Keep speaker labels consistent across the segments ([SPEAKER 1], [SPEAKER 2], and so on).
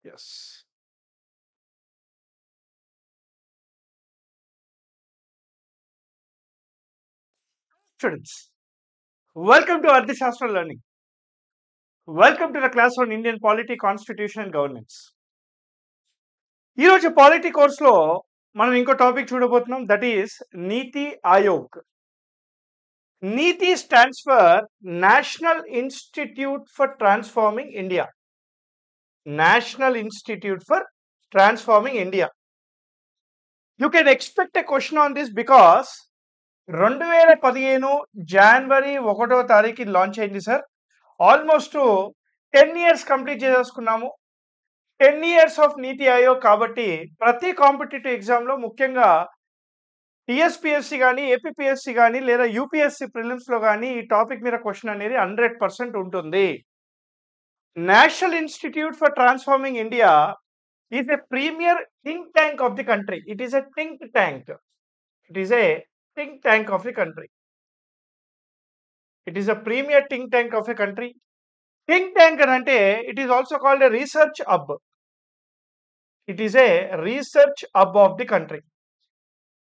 [SPEAKER 1] Yes. Students, welcome to Ardhashastra Learning. Welcome to the class on Indian Polity, Constitution and Governance. ఈరోజు polity కోర్స్లో మనం ఇంకో topic చూడబోతున్నాం, that is NITI Aayog. NITI stands for national institute for transforming India. National institute for transforming India. You can expect a question on this because 2015 జనవరి 1వ తారీఖు launch అయింది sir. Almost 10 years complete చేసేసుకున్నాము. 10 years of NITI Aayog కాబట్టి ప్రతి competitive ఎగ్జామ్లో ముఖ్యంగా TSPSC కానీ APPSC కానీ లేదా యూపీఎస్సీ ప్రిలిమ్స్లో కానీ ఈ టాపిక్ మీద క్వశ్చన్ అనేది 100% ఉంటుంది. National institute for transforming India is a premier think tank of the country. It is a think tank. It is a think tank of the country. It is a premier think tank of a country. Think tank ante it is also called a research hub. It is a research hub of the country.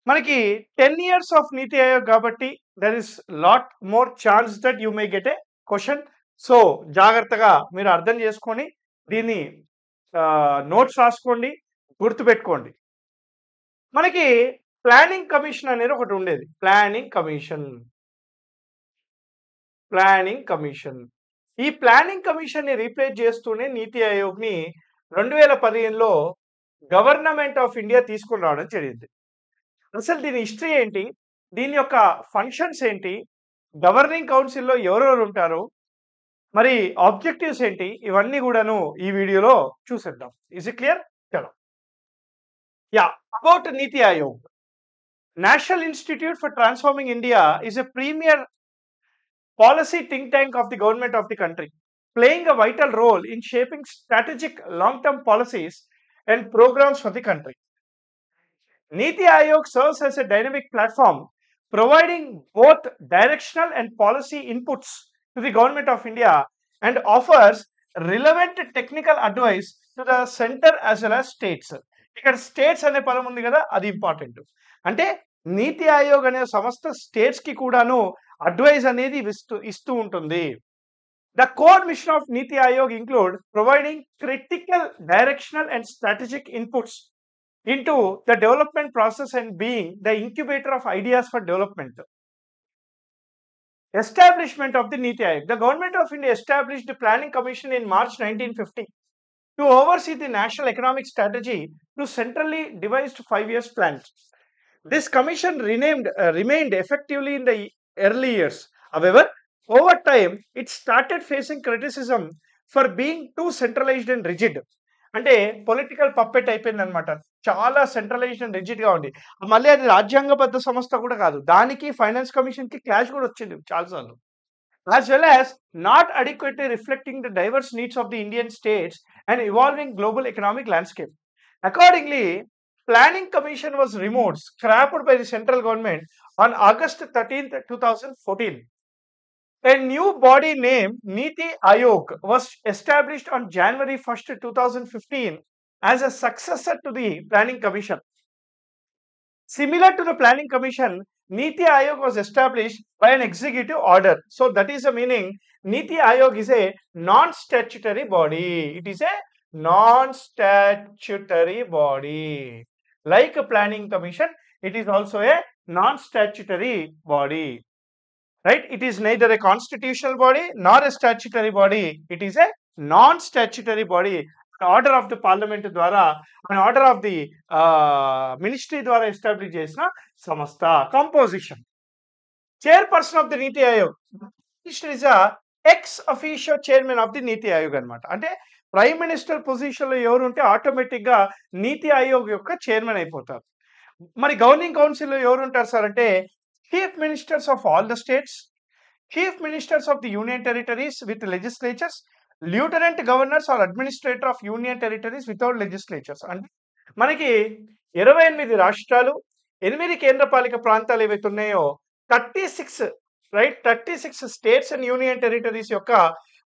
[SPEAKER 1] మనకి 10 years of నీతి ఆయోగ్ కాబట్టి there is lot more chance that you may get a question. So జాగ్రత్తగా మీరు అర్థం చేసుకొని దీన్ని notes రాసుకోండి, గుర్తుపెట్టుకోండి. మనకి ప్లానింగ్ కమిషన్ అనేది ఒకటి ఉండేది. ప్లానింగ్ కమిషన్ ఈ ప్లానింగ్ కమిషన్ ని రీప్లేస్ చేస్తూనే నీతి ఆయోగ్ ని 2015లో గవర్నమెంట్ ఆఫ్ ఇండియా తీసుకుని రావడం జరిగింది. అసలు దీని హిస్టరీ ఏంటి, దీని యొక్క ఫంక్షన్స్ ఏంటి, గవర్నింగ్ కౌన్సిల్లో ఎవరెవరు ఉంటారు, మరి ఆబ్జెక్టివ్స్ ఏంటి, ఇవన్నీ కూడాను ఈ వీడియోలో చూసేద్దాం. Is it clear? చలో. Yeah, about NITI Aayog. National institute for transforming India is a premier policy think tank of the government of the country, playing a vital role in shaping strategic long-term policies and programs for the country. Niti Aayog serves as a dynamic platform, providing both directional and policy inputs to the government of India and offers relevant technical advice to the center as well as states. ఇక్కడ states అనే పదం ఉంది కదా, అది important. అంటే నీతి ఆయోగ్ అనే సంస్థ states కి కూడాను అడ్వైస్ అనేది ఇస్తూ ఉంటుంది. The core machine of NITI Aayog include providing critical directional and strategic inputs into the development process and being the incubator of ideas for development. Establishment of the Niti Aayog. The government of India established the Planning Commission in March 1950 to oversee the national economic strategy through centrally devised 5 years plans. This commission remained effectively in the early years. However, over time, it started facing criticism for being too centralized and rigid. అంటే political puppet అయిపోయింది అనమాట. చాలా centralised and rigid గా ఉంది. మళ్ళీ అది రాజ్యాంగబద్ధ సంస్థ కూడా కాదు, దానికి ఫైనాన్స్ కమిషన్ కి క్లాష్ కూడా వచ్చింది చాలాసార్లు. As well as not adequately reflecting the divorce needs of the Indian states and evolving global economic landscape. Accordingly, planning commission was removed, scrapped by the central government on August 13th, 2014. A new body named Niti Aayog was established on January 1st, 2015 as a successor to the Planning Commission. Similar to the Planning Commission, Niti Aayog was established by an executive order. So that is the meaning. Niti Aayog is a non-statutory body. It is a non-statutory body. Like a Planning Commission, it is also a non-statutory body. Right? It is neither a constitutional body nor a statutory body. It is a non-statutory body. An order of the parliament ద్వారా, an order of the ministry ద్వారా establish చేసిన సంస్థ. Composition. Chairperson of the Niti Aayog is a ex officio chairman of the Niti Aayog అనమాట. అంటే prime minister position లో ఎవరు ఉంటే automatic గా నీతి ఆయోగ్ యొక్క చైర్మన్ అయిపోతారు. మరి గవర్నింగ్ కౌన్సిల్ లో ఎవరు ఉంటారు సార్ అంటే Chief Ministers of all the states, Chief Ministers of the Union Territories with legislatures, Lieutenant Governors or Administrator of Union Territories without legislatures. అంటే మనకి 28 రాష్ట్రాలు, 8 కేంద్రపాలిక ప్రాంతాలు ఏవైతే ఉన్నాయో 36 right 36 states and union territories యొక్క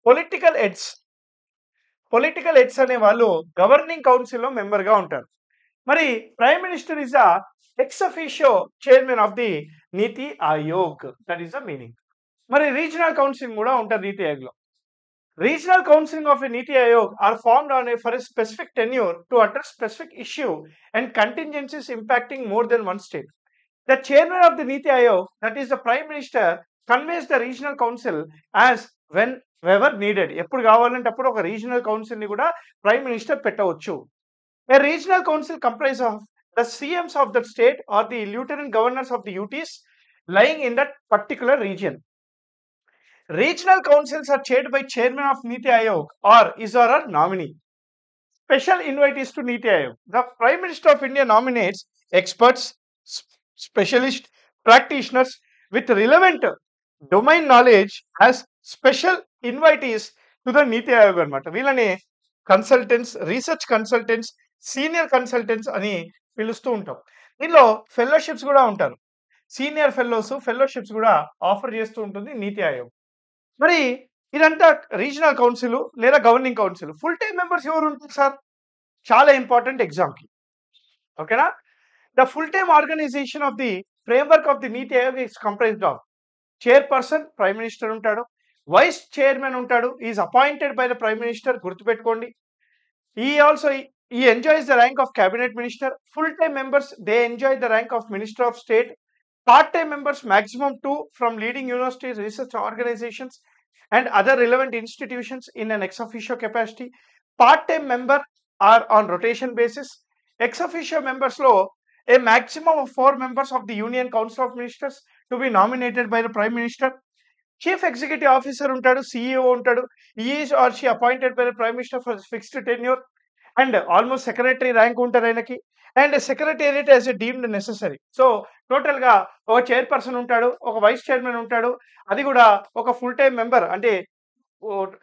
[SPEAKER 1] పొలిటికల్ హెడ్స్ పొలిటికల్ హెడ్స్ అనే వాళ్ళు governing కౌన్సిల్లో మెంబర్గా ఉంటారు. మరి prime minister is the ex officio chairman of the Niti Aayog, that is the meaning. మరి రీజనల్ కౌన్సిల్ కూడా ఉంటుంది నీతి ఆయోగ్లో. Regional Council of a Niti Aayog are formed for a specific tenure to address specific issue and contingencies impacting more than one state. The chairman of the Niti Aayog, that is the Prime Minister, conveys the Regional Council as whenever needed. ఎప్పుడు కావాలంటే అప్పుడు ఒక regional council ని కూడా prime minister పెట్టవచ్చు. A regional council comprises of the CMs of the state or the lieutenant governors of the UTs lying in that particular region. Regional councils are chaired by chairman of Niti Aayog or is or a nominee. Special invitees to Niti Aayog. The Prime Minister of India nominates experts, specialists, practitioners with relevant domain knowledge as special invitees to the Niti Aayog అనమాట. వీళ్ళని consultants, research consultants, senior consultants అని పిలుస్తూ ఉంటాం. దీనిలో fellowships కూడా ఉంటారు. Senior fellowships కూడా offer చేస్తూ ఉంటుంది నీతి ఆయోగ్. మరి ఇదంతా రీజనల్ కౌన్సిల్ లేదా governing council. Full time members ఎవరు ఉంటారు సార్? చాలా ఇంపార్టెంట్ ఎగ్జామ్కి. ఓకేనా? The full time organisation of the framework of the Niti Aayog is comprised of chairperson, prime minister ఉంటాడు. వైస్ చైర్మన్ ఉంటాడు, is appointed by the prime minister, గుర్తుపెట్టుకోండి. He enjoys the rank of cabinet minister. Full-time members, they enjoy the rank of minister of state. Part-time members, maximum 2 from leading universities, research organizations and other relevant institutions in an ex officio capacity. Part-time member are on rotation basis. Ex officio members lo a maximum of 4 members of the Union Council of Ministers to be nominated by the Prime Minister. Chief Executive Officer untadu, CEO untadu. He is or she appointed by the Prime Minister for fixed tenure and almost secretary rank ఉంటారు ఆయనకి. And secretariat as a deemed necessary. So టోటల్గా ఒక chairperson ఉంటాడు, ఒక vice chairman ఉంటాడు, అది కూడా ఒక ఫుల్ టైం మెంబర్ అంటే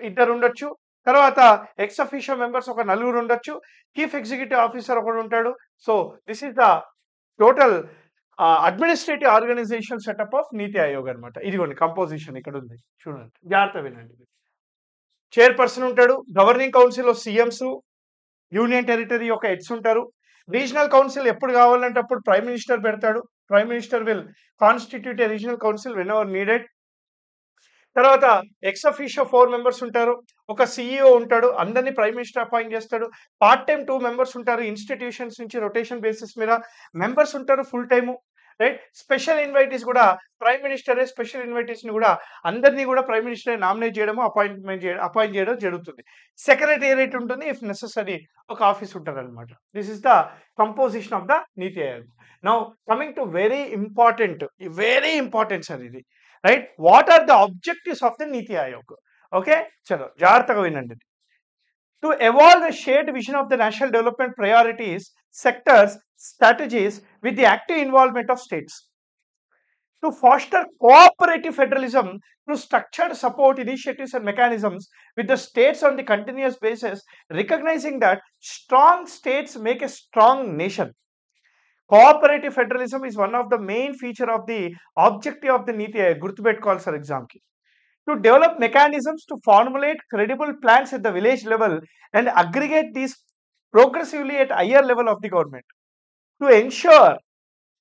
[SPEAKER 1] ఇద్దరు ఉండొచ్చు. తర్వాత ఎక్స్ అఫీషియో మెంబర్స్ ఒక నలుగురు ఉండొచ్చు. చీఫ్ ఎగ్జిక్యూటివ్ ఆఫీసర్ ఒకడు ఉంటాడు. So this is the total administrative organisation setup of NITI Aayog అనమాట. ఇదిగోండి కంపోజిషన్ ఇక్కడ ఉంది, చూడండి, జాగ్రత్త వినండి. చైర్పర్సన్ ఉంటాడు, governing council CMs, union territory యొక్క హెడ్స్ ఉంటారు. రీజనల్ కౌన్సిల్ ఎప్పుడు కావాలంటే అప్పుడు ప్రైమ్ మినిస్టర్ పెడతాడు. Prime minister will constitute A regional council when ever needed. తర్వాత ఎక్స్ అఫీషియో 4 మెంబర్స్ ఉంటారు, ఒక సిఇఓ ఉంటాడు, అందరినీ ప్రైమ్ మినిస్టర్ అపాయింట్ చేస్తాడు. పార్ట్ టైం 2 మెంబర్స్ ఉంటారు, ఇన్స్టిట్యూషన్స్ నుంచి రొటేషన్ బేసిస్ మీద మెంబర్స్ ఉంటారు full time, right. Special invitees కూడా ప్రైమ్ మినిస్టరే స్పెషల్ ఇన్వైటీస్ని కూడా అందరినీ కూడా ప్రైమ్ మినిస్టరే నామినేట్ చేయడము, అపాయింట్ చేయడం జరుగుతుంది. సెక్రటేరియట్ ఉంటుంది, ఇఫ్ నెసెసరీ ఒక ఆఫీస్ ఉంటుంది అనమాట. This is the composition of the Niti Aayog. Now coming to very important sir ఇది, right. What are the objectives of the Niti Aayog? Okay, చలో జాగ్రత్తగా వినండి. To evolve a shared vision of the national development priorities, sectors, strategies with the active involvement of states. To foster cooperative federalism through structured support initiatives and mechanisms with the states on the continuous basis, recognizing that strong states make a strong nation. Cooperative federalism is one of the main feature of the objective of the Niti Aayog. Gurtupettukovali sir exam ki. To develop mechanisms to formulate credible plans at the village level and aggregate these progressively at higher level of the government. To ensure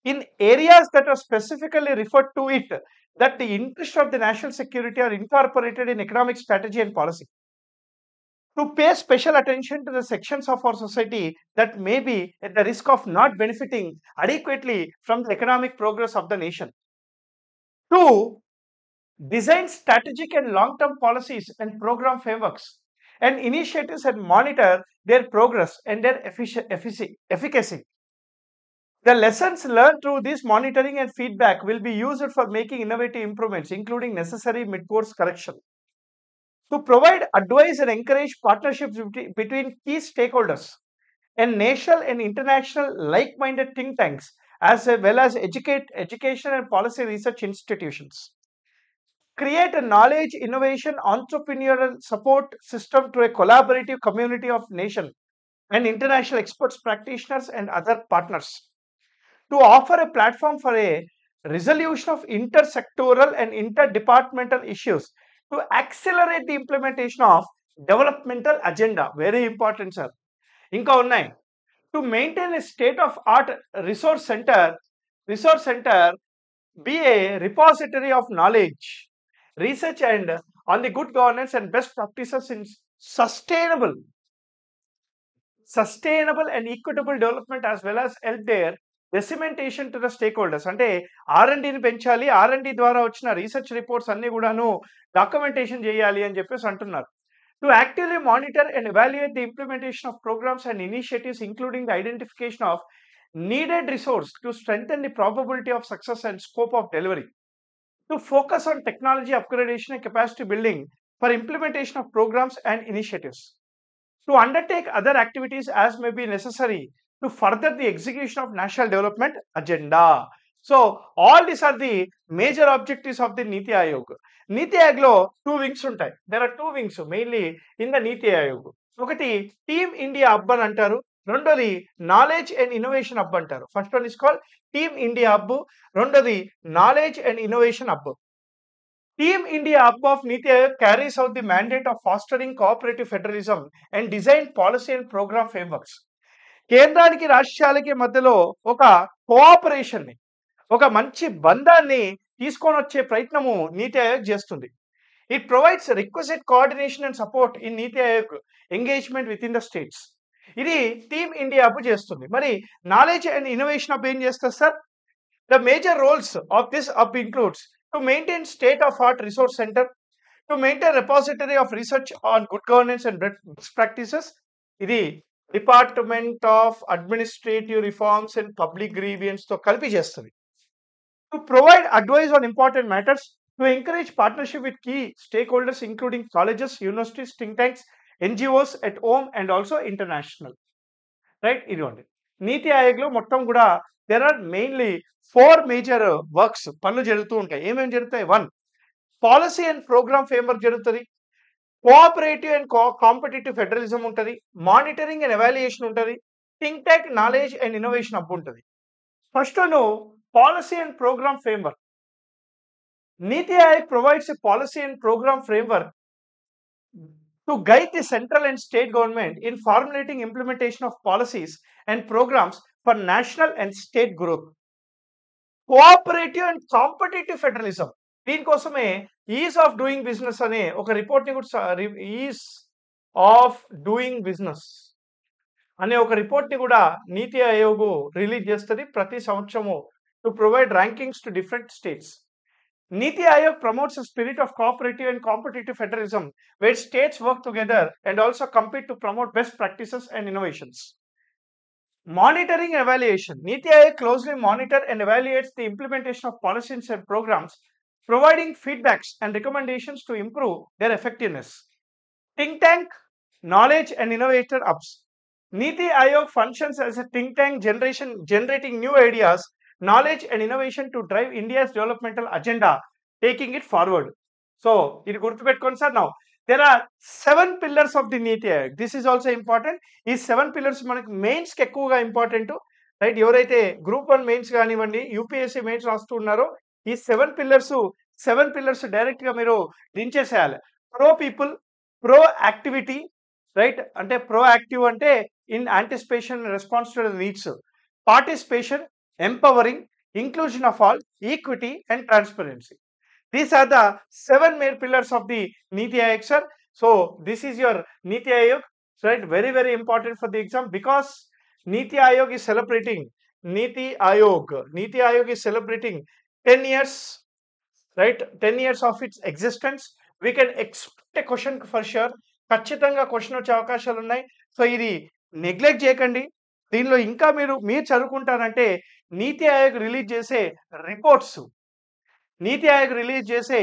[SPEAKER 1] in areas that are specifically referred to it that the interests of the national security are incorporated in economic strategy and policy. To pay special attention to the sections of our society that may be at the risk of not benefiting adequately from the economic progress of the nation. To design strategic and long-term policies and program frameworks and initiatives and monitor their progress and their efficacy. The lessons learned through this monitoring and feedback will be used for making innovative improvements, including necessary mid-course correction. To provide advice and encourage partnerships between key stakeholders and national and international like-minded think tanks, as well as education and policy research institutions. Create a knowledge, innovation, entrepreneurial support system to a collaborative community of nation and international experts, practitioners, and other partners. To offer a platform for a resolution of intersectoral and interdepartmental issues to accelerate the implementation of developmental agenda very important sir. ఇంకా ఉన్నాయి. To maintain a state of art resource centre be a repository of knowledge, research, and on the good governance and best practices in sustainable and equitable development, as well as help their dissemination to the stakeholders. అంటే R&Dని పెంచాలి, R&D ద్వారా వచ్చిన research reports అన్ని కూడాను documentation చేయాలి అని చెప్పేసి అంటున్నారు. To actively monitor and evaluate the implementation of programs and initiatives, including the identification of needed resource to strengthen the probability of success and scope of delivery. To focus on technology upgradation and capacity building for implementation of programs and initiatives. To undertake other activities as may be necessary to further the execution of national development agenda. So all these are the major objectives of the Niti Aayog. Niti Aayog lo two wings ఉంటాయి. There are two wings mainly in the Niti Aayog. ఒకటి team India hub అని అంటారు, రెండోది knowledge and innovation hub అంటారు. First one is called team India hub, రెండోది knowledge and innovation hub. Team India Hub of Niti Aayog carries out the mandate of fostering cooperative federalism and design policy and program frameworks. కేంద్రానికి రాష్ట్రాలకి మధ్యలో ఒక cooperation ని, ఒక మంచి బంధాన్ని తీసుకొని వచ్చే ప్రయత్నము నీతి ఆయోగ్ చేస్తుంది. It provides requested coordination and support in Niti Aayog engagement with in the states. ఇది టీమ్ ఇండియా హబ్ చేస్తుంది. మరి నాలెడ్జ్ అండ్ ఇన్నోవేషన్ హబ్ ఏం చేస్తారు sir? The major roles of this hub includes to maintain state-of-art resource center, to maintain repository of research on good governance and best practices. ఇది department of administrative reforms and public grievance తో కలిపి చేస్తుంది. To provide advice on important matters, to encourage partnership with key stakeholders including colleges, universities, think tanks, NGOs at home and also international. Right, ఇదిగోండి నీతి ఆయోగ్ లో మొత్తం కూడా there are mainly four major works పనులు జరుగుతూ ఉంటాయి. ఏమేమి జరుగుతాయి? One, policy and programme framework జరుగుతుంది, కోఆపరేటివ్ అండ్ కాంపిటేటివ్ ఫెడరలిజం ఉంటుంది, మానిటరింగ్ అండ్ ఎవాల్యుయేషన్ ఉంటుంది, think tank knowledge and innovation hub ఉంటుంది. First one policy and programme framework. Niti Aayog provides a policy and programme framework to guide the central and state government in formulating implementation of policies and programs for national and state growth. Cooperative and competitive federalism, దీనికోసమే is of doing business అనే ఒక report ని కూడా is of doing business అనే ఒక report ని కూడా నీతి Aayog release చేస్తుంది ప్రతి సంవత్సరము to provide rankings to different states. Niti Aayog promotes a spirit of cooperative and competitive federalism where states work together and also compete to promote best practices and innovations. Monitoring and evaluation. Niti Aayog closely monitors and evaluates the implementation of policies and programs, providing feedbacks and recommendations to improve their effectiveness. Think tank, knowledge and innovator hubs. Niti Aayog functions as a think tank generating new ideas, knowledge and innovation to drive India's developmental agenda, taking it forward. So, ఇది గుర్తుపెట్టుకోండి sir. Now there are 7 pillars of the Niti Aayog. This is also important. ఈ 7 pillars మనకి mains కి ఎక్కువగా important, right? ఎవరైతే group 1 mains కానివ్వండి, UPSC mains రాస్తూ ఉన్నారో ఈ 7 పిల్లర్స్ డైరెక్ట్ గా మీరు దించేసేయాలి. Pro people, pro activity, right? అంటే ప్రో యాక్టివ్ అంటే in anticipation response to the needs, participation, empowering, inclusion of all, equity and transparency. These are the 7 main pillars of the Niti Aayog, sir. So this is your Niti Aayog, right? Very, very important for the exam because Niti Aayog is celebrating 10 years, right? 10 years of its existence. We can expect a question for sure. ఖచ్చితంగా question వచ్చే అవకాశాలు ఉన్నాయి. So ఇది neglect చేయకండి. దీనిలో ఇంకా మీరు చదువుకుంటారంటే నీతి Aayog release చేసే రిపోర్ట్స్, నీతి ఆయోగ్ రిలీజ్ చేసే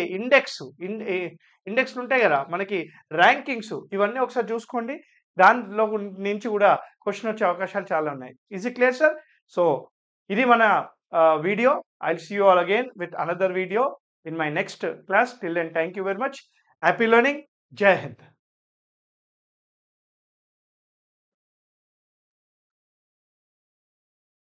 [SPEAKER 1] ఇండెక్స్ ఉంటాయి కదా మనకి, ర్యాంకింగ్స్, ఇవన్నీ ఒకసారి చూసుకోండి. దానిలో నుంచి కూడా క్వశ్చన్ వచ్చే అవకాశాలు చాలా ఉన్నాయి. Is it clear sir? So ఇది మన video. I will see you all again with another video in my next class. Till then thank you very much. Happy learning. Jai Hind.